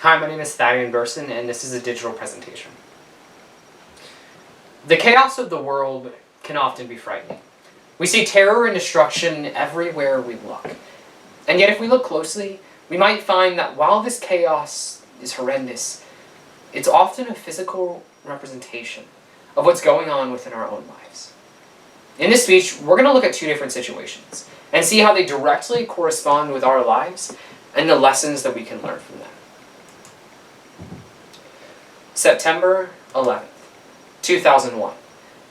Hi, my name is Thaddeus Burson, and this is a digital presentation. The chaos of the world can often be frightening. We see terror and destruction everywhere we look. And yet if we look closely, we might find that while this chaos is horrendous, it's often a physical representation of what's going on within our own lives. In this speech, we're going to look at two different situations and see how they directly correspond with our lives and the lessons that we can learn from them. September 11th, 2001.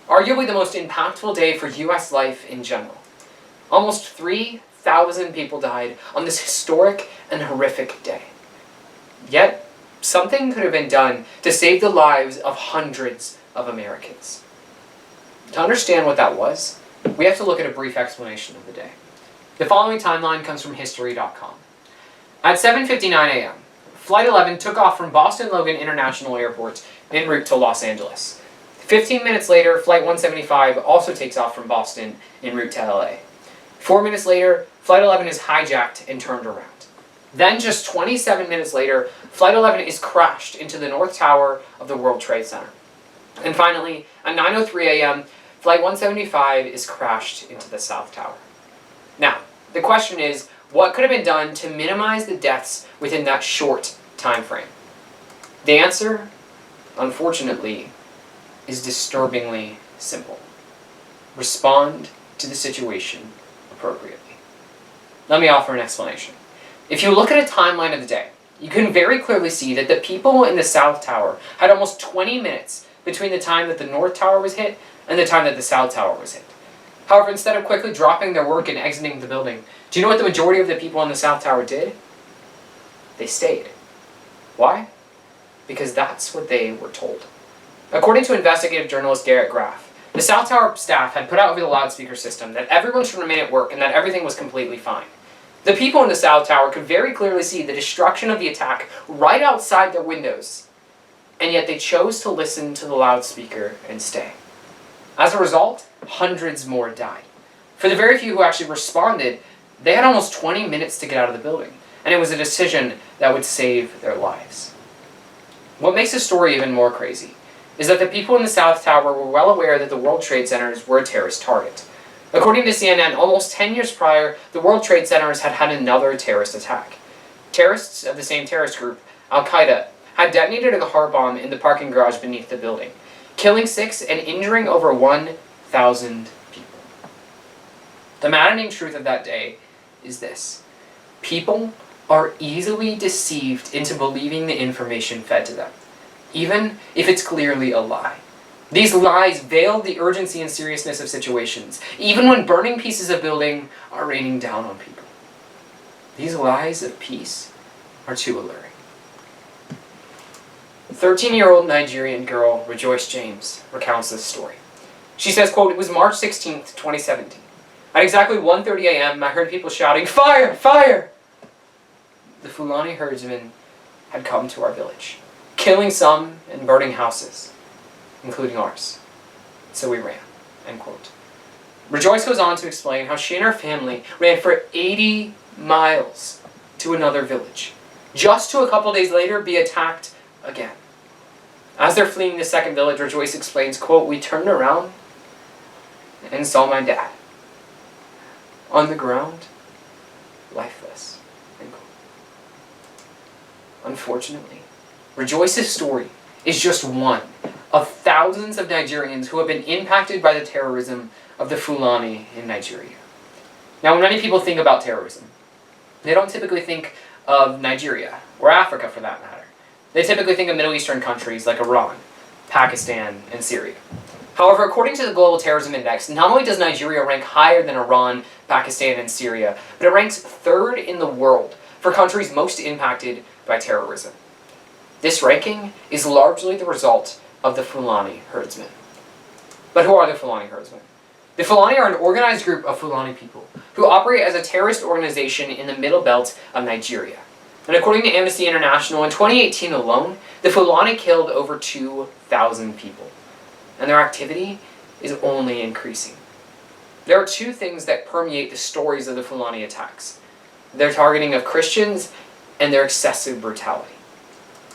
Arguably the most impactful day for U.S. life in general. Almost 3,000 people died on this historic and horrific day. Yet, something could have been done to save the lives of hundreds of Americans. To understand what that was, we have to look at a brief explanation of the day. The following timeline comes from History.com. At 7:59 a.m., Flight 11 took off from Boston Logan International Airport en route to Los Angeles. 15 minutes later, Flight 175 also takes off from Boston en route to LA. 4 minutes later, Flight 11 is hijacked and turned around. Then, just 27 minutes later, Flight 11 is crashed into the North Tower of the World Trade Center. And finally, at 9:03 a.m., Flight 175 is crashed into the South Tower. Now, the question is, what could have been done to minimize the deaths within that short time frame? The answer, unfortunately, is disturbingly simple. Respond to the situation appropriately. Let me offer an explanation. If you look at a timeline of the day, you can very clearly see that the people in the South Tower had almost 20 minutes between the time that the North Tower was hit and the time that the South Tower was hit. However, instead of quickly dropping their work and exiting the building, do you know what the majority of the people in the South Tower did? They stayed. Why? Because that's what they were told. According to investigative journalist Garrett Graff, the South Tower staff had put out over the loudspeaker system that everyone should remain at work and that everything was completely fine. The people in the South Tower could very clearly see the destruction of the attack right outside their windows, and yet they chose to listen to the loudspeaker and stay. As a result, hundreds more died. For the very few who actually responded, they had almost 20 minutes to get out of the building, and it was a decision that would save their lives. What makes this story even more crazy is that the people in the South Tower were well aware that the World Trade Centers were a terrorist target. According to CNN, almost 10 years prior, the World Trade Centers had had another terrorist attack. Terrorists of the same terrorist group, Al-Qaeda, had detonated a car bomb in the parking garage beneath the building, killing 6 and injuring over 1,000 people. The maddening truth of that day is this: people are easily deceived into believing the information fed to them, even if it's clearly a lie. These lies veil the urgency and seriousness of situations, even when burning pieces of building are raining down on people. These lies of peace are too alluring. 13-year-old Nigerian girl Rejoice James recounts this story. She says, quote, "It was March 16th, 2017. At exactly 1:30 a.m., I heard people shouting, 'Fire! Fire!' The Fulani herdsmen had come to our village, killing some and burning houses, including ours. So we ran," end quote. Rejoice goes on to explain how she and her family ran for 80 miles to another village, just to a couple days later be attacked again. As they're fleeing the second village, Rejoice explains, quote, "We turned around and saw my dad on the ground, lifeless," end quote. Unfortunately, Rejoice's story is just one of thousands of Nigerians who have been impacted by the terrorism of the Fulani in Nigeria. Now, when many people think about terrorism, they don't typically think of Nigeria, or Africa for that matter. They typically think of Middle Eastern countries like Iran, Pakistan, and Syria. However, according to the Global Terrorism Index, not only does Nigeria rank higher than Iran, Pakistan, and Syria, but it ranks third in the world for countries most impacted by terrorism. This ranking is largely the result of the Fulani herdsmen. But who are the Fulani herdsmen? The Fulani are an organized group of Fulani people who operate as a terrorist organization in the middle belt of Nigeria. And according to Amnesty International, in 2018 alone, the Fulani killed over 2,000 people. And their activity is only increasing. There are two things that permeate the stories of the Fulani attacks: their targeting of Christians and their excessive brutality.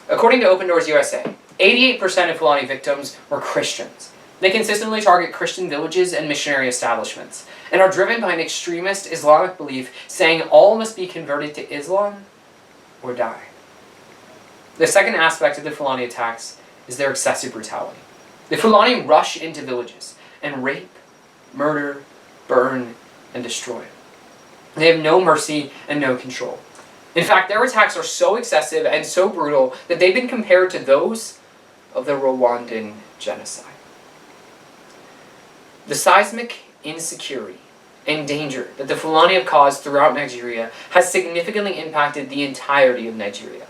According to Open Doors USA, 88% of Fulani victims were Christians. They consistently target Christian villages and missionary establishments, and are driven by an extremist Islamic belief saying all must be converted to Islam or die. The second aspect of the Fulani attacks is their excessive brutality. The Fulani rush into villages and rape, murder, burn, and destroy. They have no mercy and no control. In fact, their attacks are so excessive and so brutal that they've been compared to those of the Rwandan genocide. The seismic insecurity and danger that the Fulani have caused throughout Nigeria has significantly impacted the entirety of Nigeria.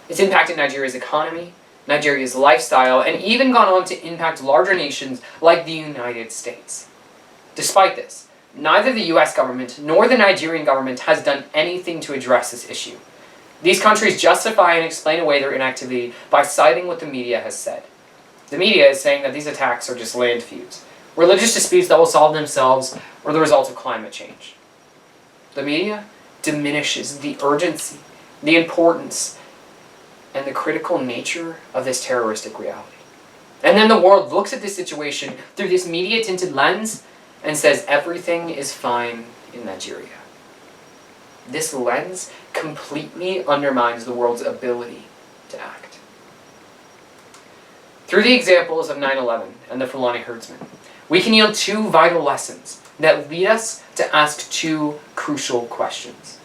It's impacted Nigeria's economy, Nigeria's lifestyle, and even gone on to impact larger nations like the United States. Despite this, neither the US government nor the Nigerian government has done anything to address this issue. These countries justify and explain away their inactivity by citing what the media has said. The media is saying that these attacks are just land feuds, religious disputes that will solve themselves, or the result of climate change. The media diminishes the urgency, the importance, and the critical nature of this terroristic reality. And then the world looks at this situation through this media-tinted lens and says everything is fine in Nigeria. This lens completely undermines the world's ability to act. Through the examples of 9/11 and the Fulani herdsmen, we can yield two vital lessons that lead us to ask two crucial questions.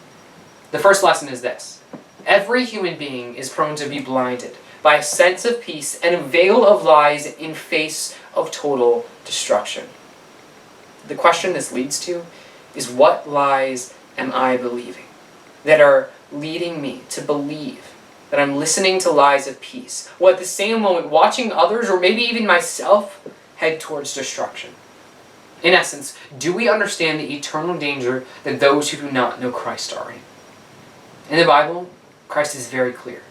The first lesson is this: every human being is prone to be blinded by a sense of peace and a veil of lies in face of total destruction. The question this leads to is, what lies am I believing that are leading me to believe that I'm listening to lies of peace, while at the same moment watching others, or maybe even myself, head towards destruction? In essence, do we understand the eternal danger that those who do not know Christ are in? In the Bible, Christ is very clear.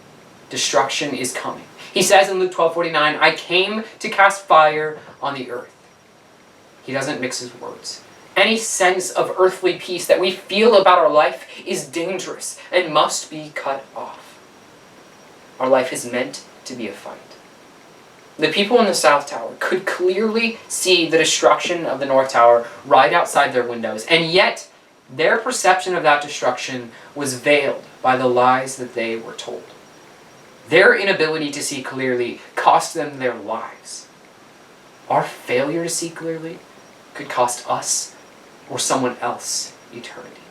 Destruction is coming. He says in Luke 12:49, I came to cast fire on the earth. He doesn't mix his words. Any sense of earthly peace that we feel about our life is dangerous and must be cut off. Our life is meant to be a fight. The people in the South Tower could clearly see the destruction of the North Tower right outside their windows, and yet their perception of that destruction was veiled by the lies that they were told. Their inability to see clearly cost them their lives. Our failure to see clearly could cost us or someone else eternity.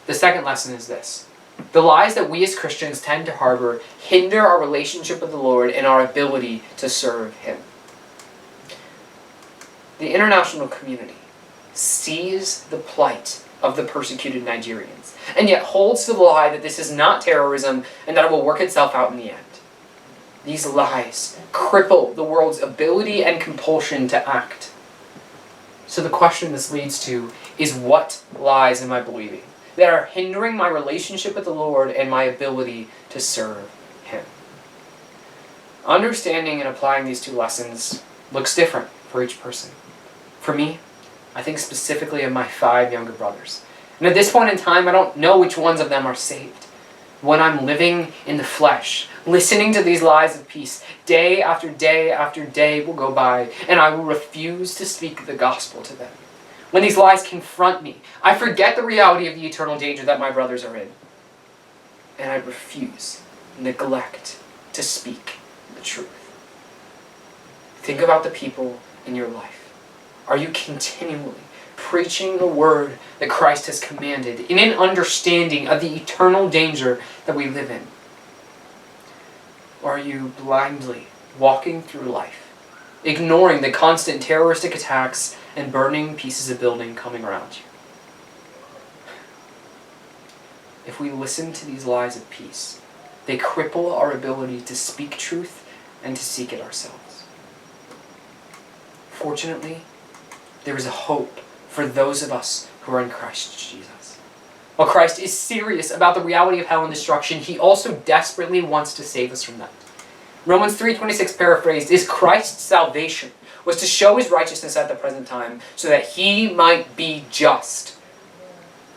The second lesson is this: the lies that we as Christians tend to harbor hinder our relationship with the Lord and our ability to serve Him. The international community sees the plight of the persecuted Nigerians, and yet holds to the lie that this is not terrorism and that it will work itself out in the end. These lies cripple the world's ability and compulsion to act. So the question this leads to is, what lies am I believing that are hindering my relationship with the Lord and my ability to serve Him? Understanding and applying these two lessons looks different for each person. For me, I think specifically of my 5 younger brothers. And at this point in time, I don't know which ones of them are saved. When I'm living in the flesh, listening to these lies of peace, day after day after day will go by, and I will refuse to speak the gospel to them. When these lies confront me, I forget the reality of the eternal danger that my brothers are in. And I refuse, neglect to speak the truth. Think about the people in your life. Are you continually preaching the word that Christ has commanded in an understanding of the eternal danger that we live in? Or are you blindly walking through life, ignoring the constant terroristic attacks and burning pieces of building coming around you? If we listen to these lies of peace, they cripple our ability to speak truth and to seek it ourselves. Fortunately, there is a hope for those of us who are in Christ Jesus. While Christ is serious about the reality of hell and destruction, He also desperately wants to save us from that. Romans 3:26 paraphrased is, Christ's salvation was to show His righteousness at the present time so that He might be just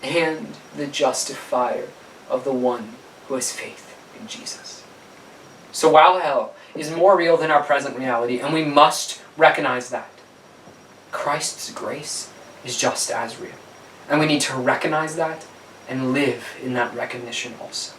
and the justifier of the one who has faith in in Jesus. So while hell is more real than our present reality, and we must recognize that, Christ's grace is just as real. And we need to recognize that and live in that recognition also.